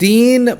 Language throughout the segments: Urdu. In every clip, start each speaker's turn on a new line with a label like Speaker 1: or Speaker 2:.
Speaker 1: 3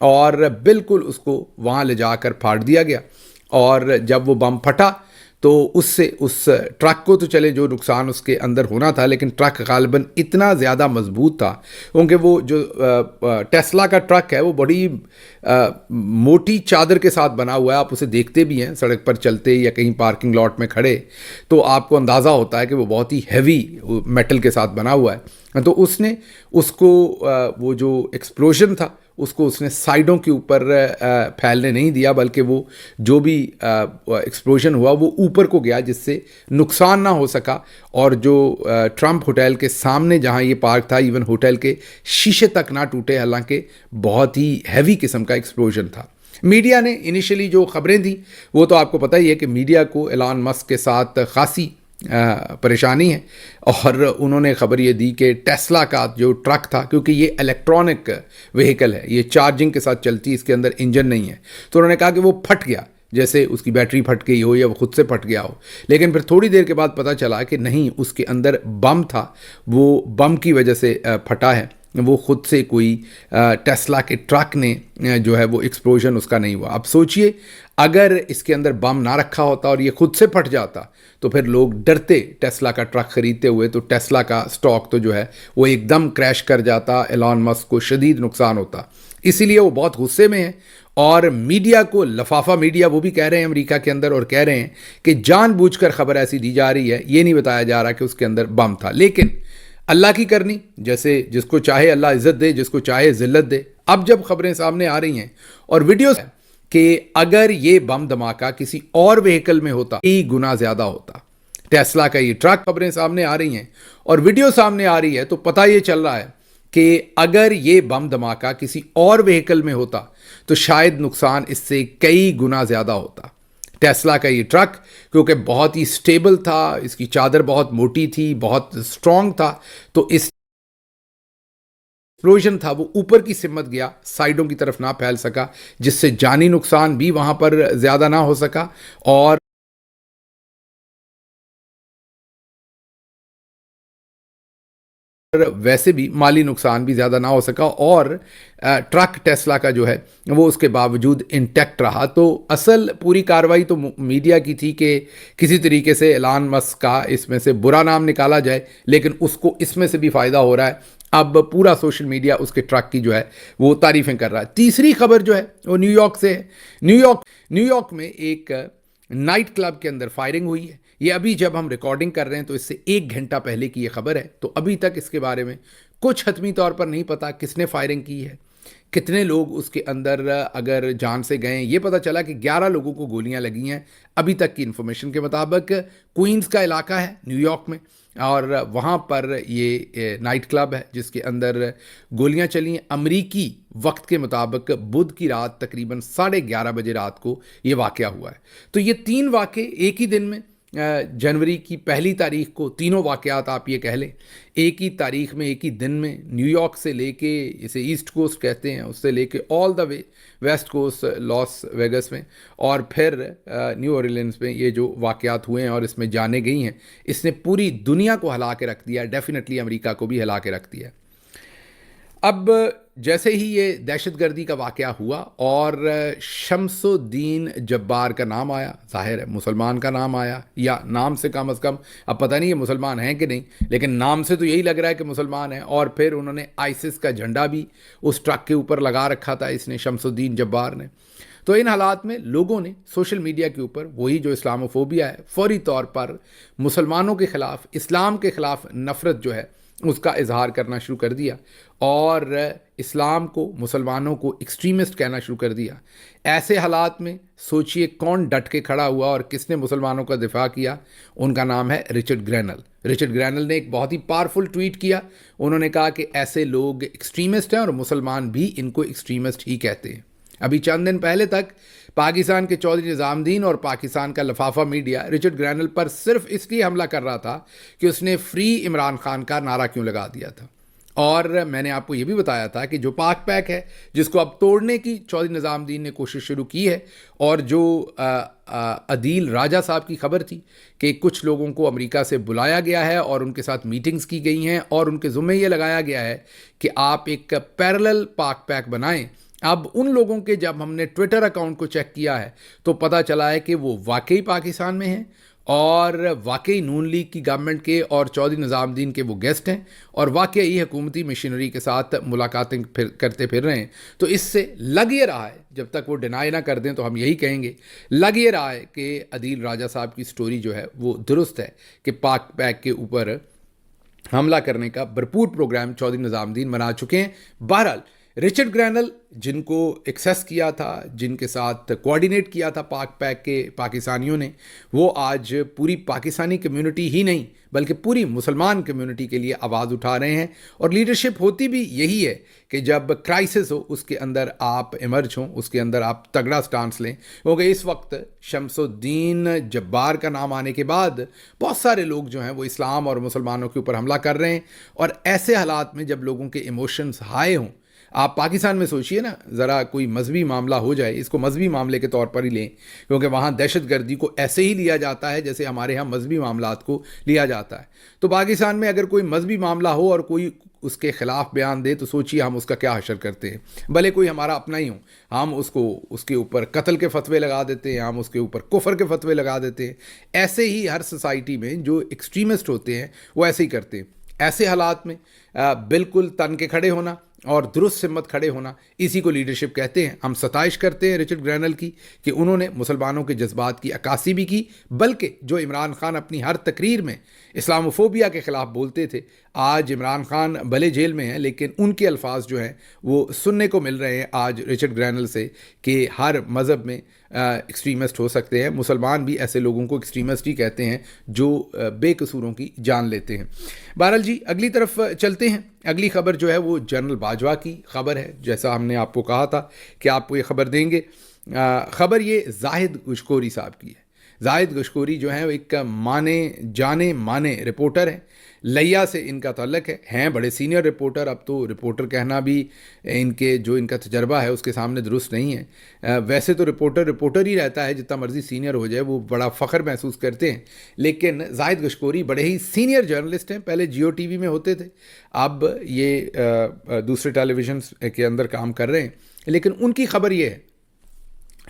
Speaker 1: اور بالکل اس کو وہاں لے جا کر پھاڑ دیا گیا. اور جب وہ بم پھٹا تو اس سے اس ٹرک کو تو چلے جو نقصان اس کے اندر ہونا تھا، لیکن ٹرک غالباً اتنا زیادہ مضبوط تھا کیونکہ وہ جو ٹیسلا کا ٹرک ہے وہ بڑی موٹی چادر کے ساتھ بنا ہوا ہے. آپ اسے دیکھتے بھی ہیں سڑک پر چلتے یا کہیں پارکنگ لاٹ میں کھڑے تو آپ کو اندازہ ہوتا ہے کہ وہ بہت ہی ہیوی میٹل کے ساتھ بنا ہوا ہے. تو اس نے اس کو وہ جو ایکسپلوژن تھا اس نے سائڈوں کے اوپر پھیلنے نہیں دیا، بلکہ وہ جو بھی ایکسپلوژن ہوا وہ اوپر کو گیا جس سے نقصان نہ ہو سکا. اور جو ٹرمپ ہوٹل کے سامنے جہاں یہ پارک تھا، ایون ہوٹل کے شیشے تک نہ ٹوٹے، حالانکہ بہت ہی ہیوی قسم کا ایکسپلوژن تھا. میڈیا نے انیشلی جو خبریں تھیں وہ تو آپ کو پتہ ہی ہے کہ میڈیا کو ایلان مسک کے ساتھ خاصی پریشانی ہے، اور انہوں نے خبر یہ دی کہ ٹیسلا کا جو ٹرک تھا، کیونکہ یہ الیکٹرانک وہیکل ہے، یہ چارجنگ کے ساتھ چلتی ہے، اس کے اندر انجن نہیں ہے، تو انہوں نے کہا کہ وہ پھٹ گیا، جیسے اس کی بیٹری پھٹ گئی ہو یا وہ خود سے پھٹ گیا ہو. لیکن پھر تھوڑی دیر کے بعد پتہ چلا کہ نہیں، اس کے اندر بم تھا، وہ بم کی وجہ سے پھٹا ہے، وہ خود سے کوئی ٹیسلا کے ٹرک نے جو ہے وہ ایکسپلوژن اس کا نہیں ہوا. اب سوچئے اگر اس کے اندر بم نہ رکھا ہوتا اور یہ خود سے پھٹ جاتا تو پھر لوگ ڈرتے ٹیسلا کا ٹرک خریدتے ہوئے، تو ٹیسلا کا سٹاک تو جو ہے وہ ایک دم کریش کر جاتا، ایلان مسک کو شدید نقصان ہوتا. اسی لیے وہ بہت غصے میں ہیں، اور میڈیا کو لفافہ میڈیا وہ بھی کہہ رہے ہیں امریکہ کے اندر، اور کہہ رہے ہیں کہ جان بوجھ کر خبر ایسی دی جا رہی ہے، یہ نہیں بتایا جا رہا کہ اس کے اندر بم تھا. لیکن اللہ کی کرنی، جیسے جس کو چاہے اللہ عزت دے، جس کو چاہے ذلت دے. اب جب خبریں سامنے آ رہی ہیں اور ویڈیوز کہ اگر یہ بم دھماکہ کسی اور وہیکل میں ہوتا کئی گنا زیادہ ہوتا. ٹیسلا کا یہ ٹرک، خبریں سامنے آ رہی ہیں اور ویڈیو سامنے آ رہی ہے تو پتہ یہ چل رہا ہے کہ اگر یہ بم دھماکہ کسی اور وہیکل میں ہوتا تو شاید نقصان اس سے کئی گنا زیادہ ہوتا. ٹیسلا کا یہ ٹرک کیونکہ بہت ہی سٹیبل تھا، اس کی چادر بہت موٹی تھی، بہت سٹرونگ تھا، تو اس ایکسپلوژن تھا وہ اوپر کی سمت گیا، سائڈوں کی طرف نہ پھیل سکا، جس سے جانی نقصان بھی وہاں پر زیادہ نہ ہو سکا، اور ویسے بھی مالی نقصان بھی زیادہ نہ ہو سکا، اور ٹرک ٹیسلا کا جو ہے وہ اس کے باوجود انٹیکٹ رہا. تو اصل پوری کاروائی تو میڈیا کی تھی کہ کسی طریقے سے ایلان مسک کا اس میں سے برا نام نکالا جائے، لیکن اس کو اس میں سے بھی فائدہ ہو رہا ہے. اب پورا سوشل میڈیا اس کے ٹرک کی جو ہے وہ تعریفیں کر رہا ہے. تیسری خبر جو ہے وہ نیو یارک سے ہے. نیو یارک میں ایک نائٹ کلب کے اندر فائرنگ ہوئی ہے. یہ ابھی جب ہم ریکارڈنگ کر رہے ہیں تو اس سے 1 گھنٹہ پہلے کی یہ خبر ہے، تو ابھی تک اس کے بارے میں کچھ حتمی طور پر نہیں پتا کس نے فائرنگ کی ہے، کتنے لوگ اس کے اندر اگر جان سے گئے. یہ پتا چلا کہ 11 لوگوں کو گولیاں لگی ہیں ابھی تک کی انفارمیشن کے مطابق. کوئنز کا علاقہ ہے نیو یارک میں، اور وہاں پر یہ نائٹ کلب ہے جس کے اندر گولیاں چلی ہیں. امریکی وقت کے مطابق بدھ کی رات تقریباً 11:30 بجے رات کو یہ واقعہ ہوا ہے. تو یہ 3 واقعے ایک ہی دن میں، جنوری کی 1 تاریخ کو تینوں واقعات آپ یہ کہہ لیں ایک ہی تاریخ میں، ایک ہی دن میں، نیو یارک سے لے کے اسے ایسٹ کوسٹ کہتے ہیں، اس سے لے کے آل دا وے ویسٹ کوسٹ لاس ویگس میں، اور پھر نیو اورلینز میں یہ جو واقعات ہوئے ہیں اور اس میں جانیں گئی ہیں، اس نے پوری دنیا کو ہلا کے رکھ دیا، ڈیفینیٹلی امریکہ کو بھی ہلا کے رکھ دیا. اب جیسے ہی یہ دہشت گردی کا واقعہ ہوا اور شمس الدین جبار کا نام آیا، ظاہر ہے مسلمان کا نام آیا، یا نام سے کم از کم، اب پتہ نہیں یہ مسلمان ہیں کہ نہیں، لیکن نام سے تو یہی لگ رہا ہے کہ مسلمان ہیں. اور پھر انہوں نے آئسس کا جھنڈا بھی اس ٹرک کے اوپر لگا رکھا تھا، اس نے شمس الدین جبار نے. تو ان حالات میں لوگوں نے سوشل میڈیا کے اوپر وہی جو اسلاموفوبیا ہے، فوری طور پر مسلمانوں کے خلاف، اسلام کے خلاف نفرت جو ہے اس کا اظہار کرنا شروع کر دیا، اور اسلام کو، مسلمانوں کو ایکسٹریمسٹ کہنا شروع کر دیا. ایسے حالات میں سوچئے کون ڈٹ کے کھڑا ہوا اور کس نے مسلمانوں کا دفاع کیا. ان کا نام ہے رچرڈ گرینل. رچرڈ گرینل نے ایک بہت ہی پاورفل ٹویٹ کیا. انہوں نے کہا کہ ایسے لوگ ایکسٹریمسٹ ہیں اور مسلمان بھی ان کو ایکسٹریمسٹ ہی کہتے ہیں. ابھی چند دن پہلے تک پاکستان کے چودھری نظام الدین اور پاکستان کا لفافہ میڈیا رچرڈ گرینل پر صرف اس لیے حملہ کر رہا تھا کہ اس نے فری عمران خان کا نعرہ کیوں لگا دیا تھا. اور میں نے آپ کو یہ بھی بتایا تھا کہ جو پاک پیک ہے جس کو اب توڑنے کی چودھری نظام الدین نے کوشش شروع کی ہے، اور جو عدیل راجہ صاحب کی خبر تھی کہ کچھ لوگوں کو امریکہ سے بلایا گیا ہے اور ان کے ساتھ میٹنگز کی گئی ہیں اور ان کے ذمہ یہ لگایا گیا ہے کہ آپ ایک پیرلل پاک پیک بنائیں اب ان لوگوں کے جب ہم نے ٹویٹر اکاؤنٹ کو چیک کیا ہے تو پتہ چلا ہے کہ وہ واقعی پاکستان میں ہیں اور واقعی نون لیگ کی گورنمنٹ کے اور چودھری نظام الدین کے وہ گیسٹ ہیں اور واقعی حکومتی مشینری کے ساتھ ملاقاتیں کرتے پھر رہے ہیں. تو اس سے لگ یہ رہا ہے, جب تک وہ ڈینائی نہ کر دیں تو ہم یہی کہیں گے, لگ یہ رہا ہے کہ عدیل راجہ صاحب کی سٹوری جو ہے وہ درست ہے کہ پاک پیک کے اوپر حملہ کرنے کا بھرپور پروگرام چودھری نظام الدین بنا چکے ہیں. بہرحال رچرڈ گرینل جن کو ایکسیس کیا تھا, جن کے ساتھ کوارڈینیٹ کیا تھا پاک پیک کے پاکستانیوں نے, وہ آج پوری پاکستانی کمیونٹی ہی نہیں بلکہ پوری مسلمان کمیونٹی کے لیے آواز اٹھا رہے ہیں. اور لیڈرشپ ہوتی بھی یہی ہے کہ جب کرائسس ہو اس کے اندر آپ ایمرج ہوں, اس کے اندر آپ تگڑا سٹانس لیں. کیونکہ اس وقت شمس الدین جبار کا نام آنے کے بعد بہت سارے لوگ جو ہیں وہ اسلام اور مسلمانوں کے اوپر حملہ کر رہے ہیں, اور ایسے حالات میں جب لوگوں کے ایموشنز ہائی ہوں, آپ پاکستان میں سوچئے نا, ذرا کوئی مذہبی معاملہ ہو جائے, اس کو مذہبی معاملے کے طور پر ہی لیں, کیونکہ وہاں دہشت گردی کو ایسے ہی لیا جاتا ہے جیسے ہمارے ہاں مذہبی معاملات کو لیا جاتا ہے. تو پاکستان میں اگر کوئی مذہبی معاملہ ہو اور کوئی اس کے خلاف بیان دے تو سوچئے ہم اس کا کیا حشر کرتے ہیں, بھلے کوئی ہمارا اپنا ہی ہو, ہم اس کے اوپر قتل کے فتوے لگا دیتے ہیں, ہم اس کے اوپر کفر کے فتوے لگا دیتے ہیں. ایسے ہی ہر سوسائٹی میں جو ایکسٹریمسٹ ہوتے ہیں وہ ایسے ہی کرتے ہیں. ایسے حالات میں بالکل تن کے کھڑے ہونا اور درست سمت کھڑے ہونا, اسی کو لیڈرشپ کہتے ہیں. ہم ستائش کرتے ہیں رچرڈ گرینل کی کہ انہوں نے مسلمانوں کے جذبات کی عکاسی بھی کی, بلکہ جو عمران خان اپنی ہر تقریر میں اسلاموفوبیا کے خلاف بولتے تھے, آج عمران خان بھلے جیل میں ہیں لیکن ان کے الفاظ جو ہیں وہ سننے کو مل رہے ہیں آج رچرڈ گرینل سے کہ ہر مذہب میں ایکسٹریمسٹ ہو سکتے ہیں. مسلمان بھی ایسے لوگوں کو ایکسٹریمسٹ ہی کہتے ہیں جو بے قصوروں کی جان لیتے ہیں. بہرحال جی اگلی طرف چلتے ہیں. اگلی خبر جو ہے وہ جنرل باجوہ کی خبر ہے, جیسا ہم نے آپ کو کہا تھا کہ آپ کو یہ خبر دیں گے. خبر یہ زاہد گشکوری صاحب کی ہے. زاہد گشکوری جو ہیں ایک جانے مانے رپورٹر ہیں, لیا سے ان کا تعلق ہے, ہیں بڑے سینئر رپورٹر. اب تو رپورٹر کہنا بھی ان کا تجربہ ہے اس کے سامنے درست نہیں ہے. ویسے تو رپورٹر ہی رہتا ہے, جتنا مرضی سینئر ہو جائے وہ بڑا فخر محسوس کرتے ہیں. لیکن زاہد گشکوری بڑے ہی سینئر جرنلسٹ ہیں, پہلے جیو ٹی وی میں ہوتے تھے, اب یہ دوسرے ٹیلی ویژنس کے اندر کام کر رہے ہیں. لیکن ان کی خبر یہ ہے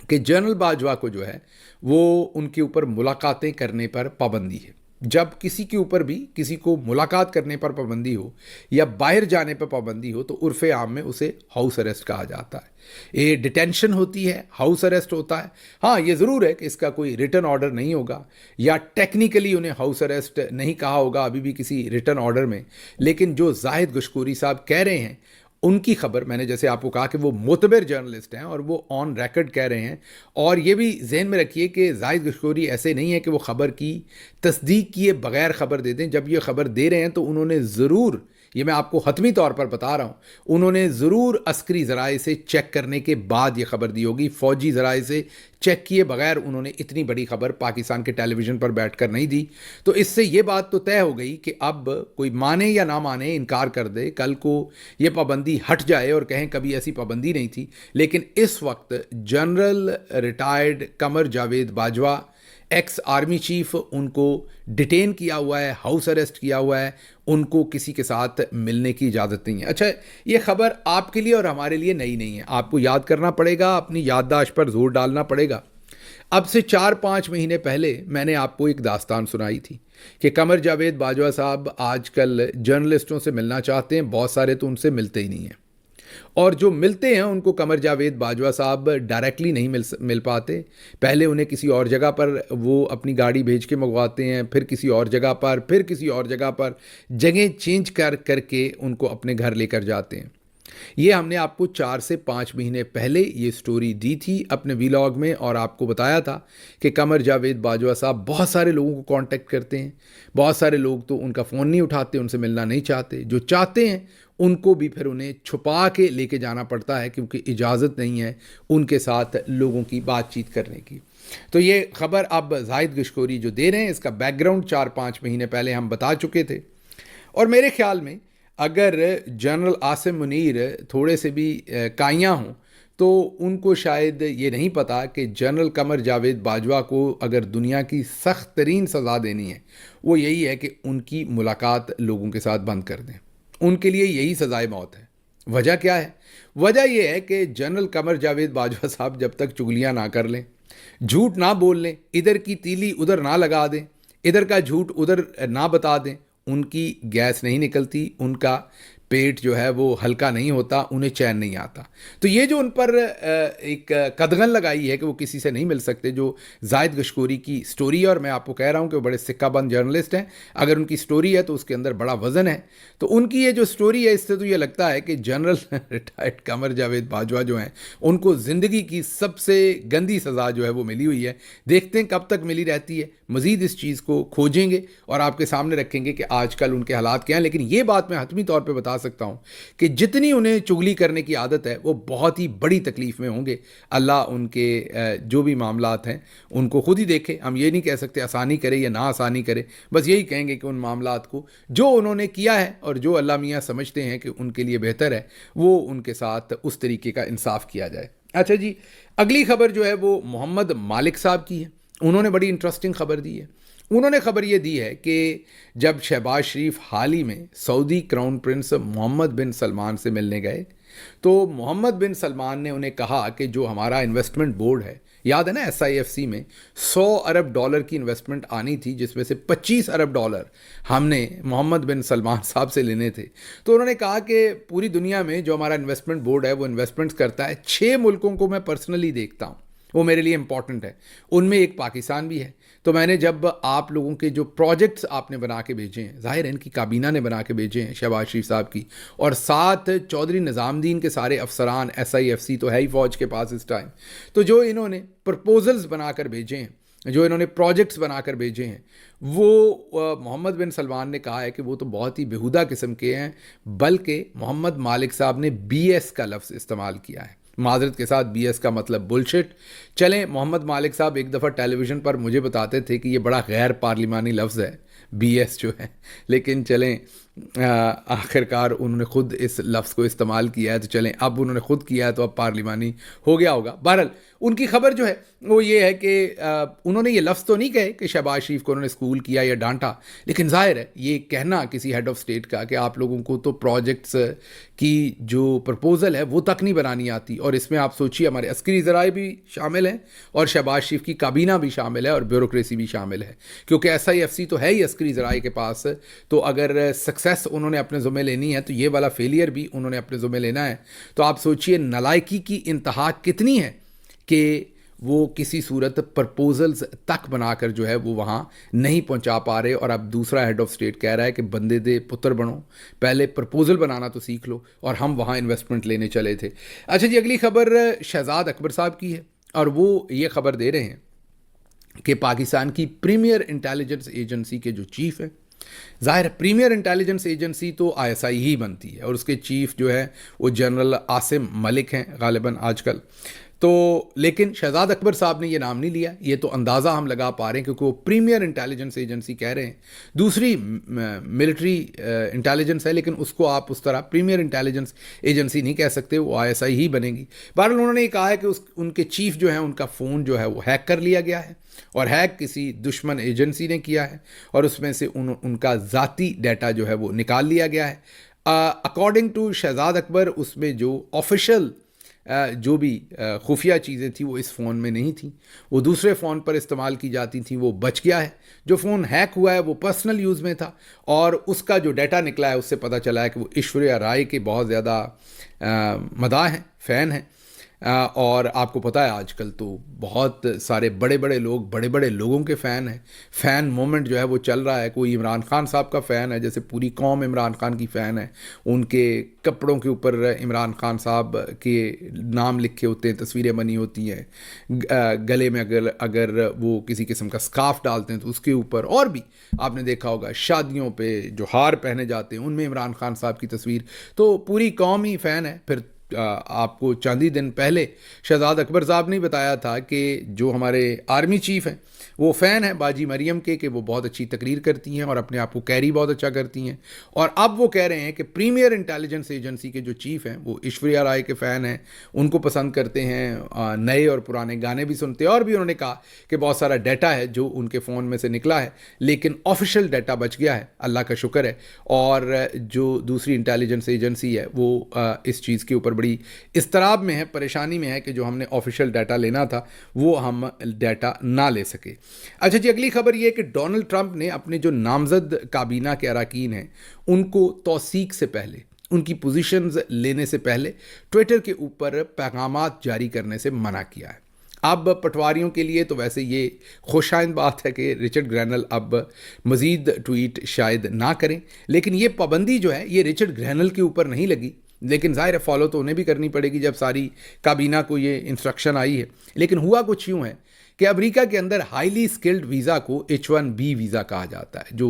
Speaker 1: کہ جنرل باجوہ کو جو ہے وہ ان کے اوپر ملاقاتیں کرنے پر پابندی ہے. جب کسی کے اوپر بھی کسی کو ملاقات کرنے پر پابندی ہو یا باہر جانے پر پابندی ہو تو عرف عام میں اسے ہاؤس اریسٹ کہا جاتا ہے. یہ ڈیٹینشن ہوتی ہے, ہاؤس اریسٹ ہوتا ہے. ہاں یہ ضرور ہے کہ اس کا کوئی ریٹن آرڈر نہیں ہوگا یا ٹیکنیکلی انہیں ہاؤس اریسٹ نہیں کہا ہوگا ابھی بھی کسی ریٹن آرڈر میں. لیکن جو زاہد گشکوری صاحب کہہ رہے ہیں ان کی خبر, میں نے جیسے آپ کو کہا کہ وہ معتبر جرنلسٹ ہیں اور وہ آن ریکرڈ کہہ رہے ہیں. اور یہ بھی ذہن میں رکھیے کہ زاہد گشکوری ایسے نہیں ہے کہ وہ خبر کی تصدیق کیے بغیر خبر دے دیں. جب یہ خبر دے رہے ہیں تو انہوں نے ضرور, یہ میں آپ کو حتمی طور پر بتا رہا ہوں, انہوں نے ضرور عسکری ذرائع سے چیک کرنے کے بعد یہ خبر دی ہوگی. فوجی ذرائع سے چیک کیے بغیر انہوں نے اتنی بڑی خبر پاکستان کے ٹیلی ویژن پر بیٹھ کر نہیں دی. تو اس سے یہ بات تو طے ہو گئی کہ اب کوئی مانے یا نہ مانے, انکار کر دے, کل کو یہ پابندی ہٹ جائے اور کہیں کبھی ایسی پابندی نہیں تھی. لیکن اس وقت general retired Qamar Javed Bajwa ex army chief, ان کو ڈیٹین کیا ہوا ہے, ہاؤس اریسٹ کیا ہوا ہے, ان کو کسی کے ساتھ ملنے کی اجازت نہیں ہے. اچھا یہ خبر آپ کے لیے اور ہمارے لیے نئی نہیں ہے, آپ کو یاد کرنا پڑے گا, اپنی یادداشت پر زور ڈالنا پڑے گا. اب سے 4-5 مہینے پہلے میں نے آپ کو ایک داستان سنائی تھی کہ قمر جاوید باجوہ صاحب آج کل جرنلسٹوں سے ملنا چاہتے ہیں, بہت سارے تو ان سے ملتے ہی نہیں ہیں, اور جو ملتے ہیں ان کو قمر جاوید باجوہ صاحب ڈائریکٹلی نہیں مل پاتے. پہلے انہیں کسی اور جگہ پر وہ اپنی گاڑی بھیج کے منگواتے ہیں, پھر کسی اور جگہ پر, پھر کسی اور جگہ پر, جگہ چینج کر کے ان کو اپنے گھر لے کر جاتے ہیں. یہ ہم نے آپ کو 4 سے 5 مہینے پہلے یہ سٹوری دی تھی اپنے ویلاگ میں, اور آپ کو بتایا تھا کہ قمر جاوید باجوہ صاحب بہت سارے لوگوں کو کانٹیکٹ کرتے ہیں. بہت سارے لوگ تو ان کا فون نہیں اٹھاتے, ان سے ملنا نہیں چاہتے. جو چاہتے ہیں ان کو بھی پھر انہیں چھپا کے لے کے جانا پڑتا ہے کیونکہ اجازت نہیں ہے ان کے ساتھ لوگوں کی بات چیت کرنے کی. تو یہ خبر اب زاہد گشکوری جو دے رہے ہیں, اس کا بیک گراؤنڈ 4-5 مہینے پہلے ہم بتا چکے تھے. اور میرے خیال میں اگر جنرل عاصم منیر تھوڑے سے بھی کائیاں ہوں تو ان کو شاید یہ نہیں پتا کہ جنرل قمر جاوید باجوہ کو اگر دنیا کی سخت ترین سزا دینی ہے وہ یہی ہے کہ ان کی ملاقات لوگوں کے ساتھ بند کر دیں. ان کے لیے یہی سزائے موت ہے. وجہ کیا ہے؟ وجہ یہ ہے کہ جنرل قمر جاوید باجوہ صاحب جب تک چگلیاں نہ کر لیں، جھوٹ نہ بول لیں، ادھر کی تیلی ادھر نہ لگا دیں، ادھر کا جھوٹ ادھر نہ بتا دیں، ان کی گیس نہیں نکلتی، ان کا پیٹ جو ہے وہ ہلکا نہیں ہوتا، انہیں چین نہیں آتا. تو یہ جو ان پر ایک قدغن لگائی ہے کہ وہ کسی سے نہیں مل سکتے، جو زاہد گشکوری کی سٹوری ہے، اور میں آپ کو کہہ رہا ہوں کہ وہ بڑے سکہ بند جرنلسٹ ہیں، اگر ان کی سٹوری ہے تو اس کے اندر بڑا وزن ہے. تو ان کی یہ جو سٹوری ہے، اس سے تو یہ لگتا ہے کہ جنرل ریٹائرڈ قمر جاوید باجوہ جو ہیں ان کو زندگی کی سب سے گندی سزا جو ہے وہ ملی ہوئی ہے. دیکھتے ہیں کب تک ملی رہتی ہے، مزید اس چیز کو کھوجیں گے اور آپ کے سامنے رکھیں گے کہ آج کل ان کے حالات کیا ہیں. لیکن یہ بات میں حتمی طور پہ بتا سکتا ہوں کہ جتنی انہیں چگلی کرنے کی عادت ہے وہ بہت ہی بڑی تکلیف میں ہوں گے. اللہ ان کے جو بھی معاملات ہیں ان کو خود ہی دیکھے. ہم یہ نہیں کہہ سکتے آسانی کرے یا نہ آسانی کرے، بس یہی کہیں گے کہ ان معاملات کو جو انہوں نے کیا ہے اور جو اللہ میاں سمجھتے ہیں کہ ان کے لیے بہتر ہے، وہ ان کے ساتھ اس طریقے کا انصاف کیا جائے. اچھا جی، اگلی خبر جو ہے وہ محمد مالک صاحب کی ہے. انہوں نے بڑی انٹرسٹنگ خبر دی ہے. انہوں نے خبر یہ دی ہے کہ جب شہباز شریف حال ہی میں سعودی کراؤن پرنس محمد بن سلمان سے ملنے گئے تو محمد بن سلمان نے انہیں کہا کہ جو ہمارا انویسٹمنٹ بورڈ ہے، یاد ہے نا SIFC میں $100 ارب کی انویسٹمنٹ آنی تھی، جس میں سے $25 ارب ہم نے محمد بن سلمان صاحب سے لینے تھے. تو انہوں نے کہا کہ پوری دنیا میں جو ہمارا انویسٹمنٹ بورڈ ہے وہ انویسٹمنٹس کرتا ہے، 6 ملکوں کو میں پرسنلی دیکھتا ہوں، وہ میرے لیے امپورٹنٹ ہے، ان میں ایک پاکستان بھی ہے. تو میں نے جب آپ لوگوں کے جو پروجیکٹس آپ نے بنا کے بھیجے ہیں، ظاہر ہے ان کی کابینہ نے بنا کے بھیجے ہیں شہباز شریف صاحب کی، اور ساتھ چودھری نظام الدین کے سارے افسران، SIFC تو ہے ہی فوج کے پاس اس ٹائم، تو جو انہوں نے پرپوزلز بنا کر بھیجے ہیں، جو انہوں نے پروجیکٹس بنا کر بھیجے ہیں، وہ محمد بن سلمان نے کہا ہے کہ وہ تو بہت ہی بیہودہ قسم کے ہیں، بلکہ محمد مالک صاحب نے BS کا لفظ استعمال کیا ہے. معذرت کے ساتھ BS کا مطلب بلشٹ. چلیں، محمد مالک صاحب ایک دفعہ ٹیلی ویژن پر مجھے بتاتے تھے کہ یہ بڑا غیر پارلیمانی لفظ ہے BS جو ہے، لیکن چلیں آخرکار انہوں نے خود اس لفظ کو استعمال کیا ہے، تو چلیں اب انہوں نے خود کیا ہے تو اب پارلیمانی ہو گیا ہوگا. بہرحال ان کی خبر جو ہے وہ یہ ہے کہ انہوں نے یہ لفظ تو نہیں کہے کہ شہباز شریف کو انہوں نے اسکول کیا یا ڈانٹا، لیکن ظاہر ہے یہ کہنا کسی ہیڈ آف اسٹیٹ کا کہ آپ لوگوں کو تو پروجیکٹس کی جو پرپوزل ہے وہ تک نہیں بنانی آتی، اور اس میں آپ سوچیے ہمارے عسکری ذرائع بھی شامل ہیں اور شہباز شریف کی کابینہ بھی شامل ہے اور بیوروکریسی بھی شامل ہے، کیونکہ SIFC تو ہے ہی عسکری ذرائع کے پاس. تو اگر سکسیس انہوں نے اپنے ذمہ لینی ہے تو یہ والا فیلئر بھی انہوں نے اپنے ذمہ لینا ہے. تو آپ سوچئے نالائکی کی انتہا کتنی ہے کہ وہ کسی صورت پرپوزلز تک بنا کر جو ہے وہ وہاں نہیں پہنچا پا رہے، اور اب دوسرا ہیڈ آف اسٹیٹ کہہ رہا ہے کہ بندے دے پتر بنو، پہلے پرپوزل بنانا تو سیکھ لو، اور ہم وہاں انویسٹمنٹ لینے چلے تھے. اچھا جی، اگلی خبر شہزاد اکبر صاحب کی ہے، اور وہ یہ خبر دے رہے ہیں کہ پاکستان کی پریمیئر انٹیلیجنس ایجنسی کے جو چیف ہیں، ظاہر پریمیئر انٹیلیجنس ایجنسی تو ISI ہی بنتی ہے، اور اس کے چیف جو ہے وہ جنرل عاصم ملک ہیں غالباً آج کل. تو لیکن شہزاد اکبر صاحب نے یہ نام نہیں لیا، یہ تو اندازہ ہم لگا پا رہے ہیں کیونکہ وہ پریمیئر انٹیلیجنس ایجنسی کہہ رہے ہیں. دوسری ملٹری انٹیلیجنس ہے، لیکن اس کو آپ اس طرح پریمیئر انٹیلیجنس ایجنسی نہیں کہہ سکتے، وہ ISI ہی بنے گی. بہرحال انہوں نے یہ کہا ہے کہ ان کے چیف جو ہیں ان کا فون جو ہے وہ ہیک کر لیا گیا ہے، اور ہیک کسی دشمن ایجنسی نے کیا ہے، اور اس میں سے ان کا ذاتی ڈیٹا جو ہے وہ نکال لیا گیا ہے. اکارڈنگ ٹو شہزاد اکبر اس میں جو آفیشل جو بھی خفیہ چیزیں تھیں وہ اس فون میں نہیں تھیں، وہ دوسرے فون پر استعمال کی جاتی تھیں، وہ بچ گیا ہے. جو فون ہیک ہوا ہے وہ پرسنل یوز میں تھا، اور اس کا جو ڈیٹا نکلا ہے اس سے پتہ چلا ہے کہ وہ ایشوریا رائے کے بہت زیادہ مداح ہیں، فین ہیں. اور آپ کو پتہ ہے آج کل تو بہت سارے بڑے بڑے لوگ بڑے بڑے لوگوں کے فین ہیں. فین مومنٹ جو ہے وہ چل رہا ہے، کوئی عمران خان صاحب کا فین ہے، جیسے پوری قوم عمران خان کی فین ہے، ان کے کپڑوں کے اوپر عمران خان صاحب کے نام لکھے ہوتے ہیں، تصویریں بنی ہوتی ہیں، گلے میں اگر وہ کسی قسم کا سکارف ڈالتے ہیں تو اس کے اوپر، اور بھی آپ نے دیکھا ہوگا شادیوں پہ جو ہار پہنے جاتے ہیں ان میں عمران خان صاحب کی تصویر. تو پوری قوم ہی فین ہے. پھر آپ کو چند ہی دن پہلے شہزاد اکبر صاحب نے بتایا تھا کہ جو ہمارے آرمی چیف ہیں وہ فین ہیں باجی مریم کے کہ وہ بہت اچھی تقریر کرتی ہیں اور اپنے آپ کو کیری بہت اچھا کرتی ہیں، اور اب وہ کہہ رہے ہیں کہ پریمیئر انٹیلیجنس ایجنسی کے جو چیف ہیں وہ ایشوریا رائے کے فین ہیں، ان کو پسند کرتے ہیں، نئے اور پرانے گانے بھی سنتے ہیں، اور بھی انہوں نے کہا کہ بہت سارا ڈیٹا ہے جو ان کے فون میں سے نکلا ہے لیکن آفیشیل ڈیٹا بچ گیا ہے، اللہ کا شکر ہے، اور جو دوسری انٹیلیجنس ایجنسی ہے وہ اس چیز کے اوپر بڑی اضطراب میں ہے، پریشانی میں ہے کہ جو ہم نے آفیشیل ڈیٹا لینا تھا وہ ہم ڈیٹا نہ لے سکے۔ اچھا جی، اگلی خبر یہ کہ ڈونلڈ ٹرمپ نے اپنے جو نامزد کابینہ کے اراکین ہیں ان کو توثیق سے پہلے، ان کی پوزیشنز لینے سے پہلے ٹویٹر کے اوپر پیغامات جاری کرنے سے منع کیا ہے۔ اب پٹواریوں کے لیے تو ویسے یہ خوش آئند بات ہے کہ رچرڈ گرینل اب مزید ٹویٹ شاید نہ کریں، لیکن یہ پابندی جو ہے یہ رچرڈ گرینل کے اوپر نہیں لگی، لیکن ظاہر ہے فالو تو انہیں بھی کرنی پڑے گی جب ساری کابینہ کو یہ انسٹرکشن آئی ہے۔ لیکن ہوا کچھ یوں ہے کہ امریکہ کے اندر ہائیلی سکلڈ ویزا کو H1B ویزا کہا جاتا ہے، جو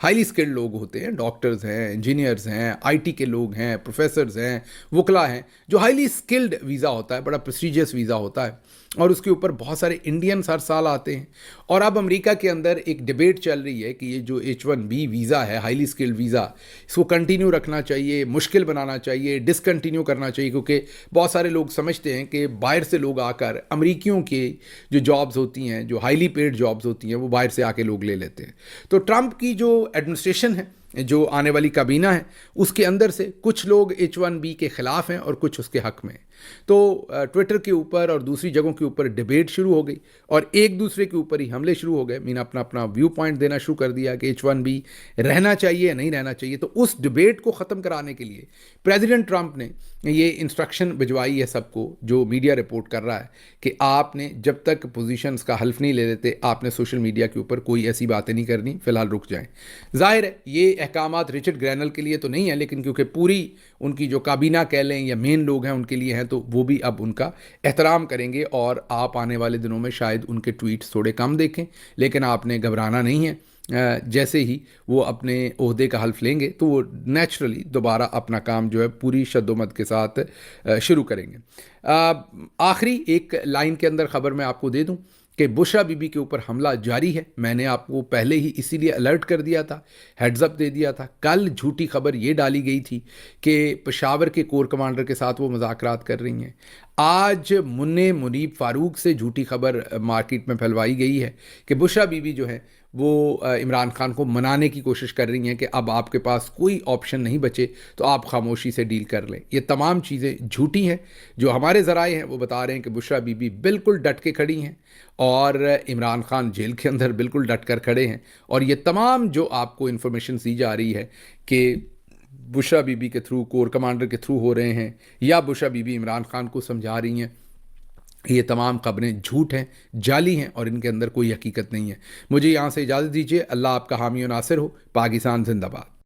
Speaker 1: ہائیلی سکلڈ لوگ ہوتے ہیں، ڈاکٹرز ہیں، انجینئرز ہیں، IT کے لوگ ہیں، پروفیسرز ہیں، وکلاء ہیں، جو ہائیلی سکلڈ ویزا ہوتا ہے، بڑا پریسٹیجیس ویزا ہوتا ہے، اور اس کے اوپر بہت سارے انڈینز ہر سال آتے ہیں۔ اور اب امریکہ کے اندر ایک ڈیبیٹ چل رہی ہے کہ یہ جو H1B ویزا ہے، ہائیلی سکلڈ ویزا، اس کو کنٹینیو رکھنا چاہیے، مشکل بنانا چاہیے، ڈسکنٹینیو کرنا چاہیے، کیونکہ بہت سارے لوگ سمجھتے ہیں کہ باہر سے لوگ آ کر امریکیوں کے جو جابز ہوتی ہیں، جو ہائیلی پیڈ جابز ہوتی ہیں، وہ باہر سے آ کے لوگ لے لیتے ہیں۔ تو ٹرمپ کی جو ایڈمنسٹریشن ہے، جو آنے والی کابینہ ہے، اس کے اندر سے کچھ لوگ H1B کے خلاف ہیں اور کچھ اس کے حق میں ہیں۔ تو ٹویٹر کے اوپر اور دوسری جگہوں کے اوپر ڈیبیٹ شروع ہو گئی اور ایک دوسرے کے اوپر ہی حملے شروع ہو گئے، مین اپنا اپنا ویو پوائنٹ دینا شروع کر دیا کہ H1B رہنا چاہیے یا نہیں رہنا چاہیے۔ تو اس ڈیبیٹ کو ختم کرانے کے لیے پریزیڈنٹ ٹرمپ نے یہ انسٹرکشن بھجوائی ہے سب کو، جو میڈیا رپورٹ کر رہا ہے، کہ آپ نے جب تک پوزیشنز کا حلف نہیں لے لیتے آپ نے سوشل میڈیا کے اوپر کوئی ایسی باتیں نہیں کرنی، فی الحال رک جائیں۔ ظاہر ہے یہ احکامات رچرڈ گرینل کے لیے تو نہیں ہے، لیکن کیونکہ پوری ان کی جو کابینہ کہہ لیں یا مین لوگ ہیں ان کے لیے ہیں، تو وہ بھی اب ان کا احترام کریں گے، اور آپ آنے والے دنوں میں شاید ان کے ٹویٹس تھوڑے کم دیکھیں، لیکن آپ نے گھبرانا نہیں ہے۔ جیسے ہی وہ اپنے عہدے کا حلف لیں گے تو وہ نیچرلی دوبارہ اپنا کام جو ہے پوری شد و مد کے ساتھ شروع کریں گے۔ آخری ایک لائن کے اندر خبر میں آپ کو دے دوں کہ بشرا بی بی کے اوپر حملہ جاری ہے۔ میں نے آپ کو پہلے ہی اسی لیے الرٹ کر دیا تھا، ہیڈز اپ دے دیا تھا۔ کل جھوٹی خبر یہ ڈالی گئی تھی کہ پشاور کے کور کمانڈر کے ساتھ وہ مذاکرات کر رہی ہیں۔ آج منیب فاروق سے جھوٹی خبر مارکیٹ میں پھیلوائی گئی ہے کہ بشرا بی بی جو ہے وہ عمران خان کو منانے کی کوشش کر رہی ہیں کہ اب آپ کے پاس کوئی آپشن نہیں بچے تو آپ خاموشی سے ڈیل کر لیں۔ یہ تمام چیزیں جھوٹی ہیں۔ جو ہمارے ذرائع ہیں وہ بتا رہے ہیں کہ بشرا بی بی بالکل ڈٹ کے کھڑی ہیں اور عمران خان جیل کے اندر بالکل ڈٹ کر کھڑے ہیں، اور یہ تمام جو آپ کو انفارمیشن دی جا رہی ہے کہ بشرا بی بی کے تھرو، کور کمانڈر کے تھرو ہو رہے ہیں، یا بشرا بی بی عمران خان کو سمجھا رہی ہیں، یہ تمام خبریں جھوٹ ہیں، جعلی ہیں، اور ان کے اندر کوئی حقیقت نہیں ہے۔ مجھے یہاں سے اجازت دیجیے۔ اللہ آپ کا حامی و ناصر ہو۔ پاکستان زندہ باد۔